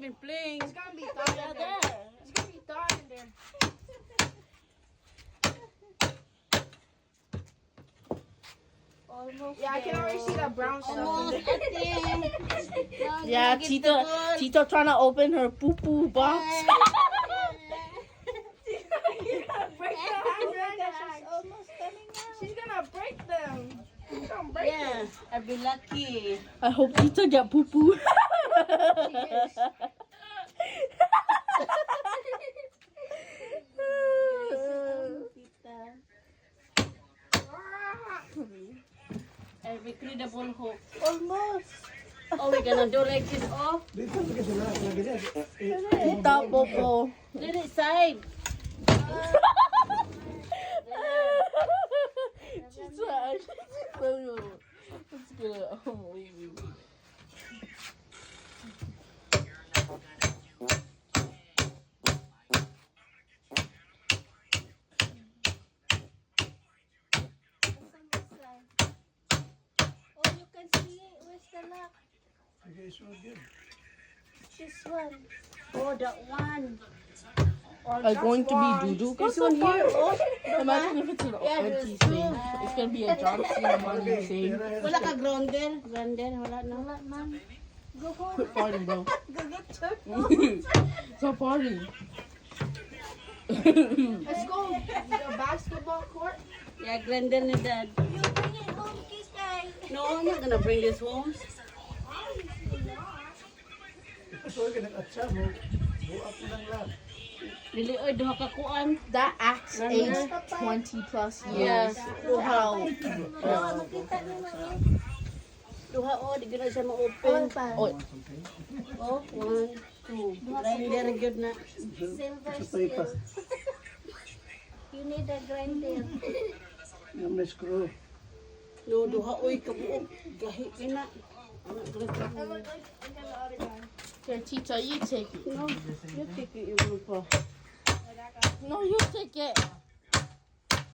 been playing. It's gonna be thawed in there. It's gonna be thawed in there. Almost. Yeah, I can already see the brown stuff in there. Yeah, Tito trying to open her poo poo box. Almost coming out. She's gonna break them. She's gonna break them. I'd be lucky. I hope Tito get poo poo. Every credible hope. Almost. Oh, we're gonna do like this off. Tita Popo. Let it side. She's trying. Let's get it. Oh, wait. Oh, you can see it. Where's the lock? Okay, so good. This one. Oh, that one. Are going to be doo-doo? This one here. Oh, Imagine if it's an empty thing. It's gonna be a John Cena money thing. wala ka grounder. Grounder. Wala na. Wala, man. Go home. Quit farting, bro. Go get your Stop farting. Let's go. The basketball court. Yeah, grounder ni dad. You bring it home, Kisay. No, I'm not gonna bring this home. So, nag-atsa mo. Buak lang lang. Dili, oy, duha ka kuan. That axe aged 20 plus Yeah. years. How? Duha, oh, di gina siya ma-open. Oh, Oh, 1, 2. Grinder, good na. Silver Sapay pa. You need a grinder. Yung may screw. No, duha, oy, kabuok. Gahi ka na. here, Tita, you take it. No, you take it, you pa. No, you take it.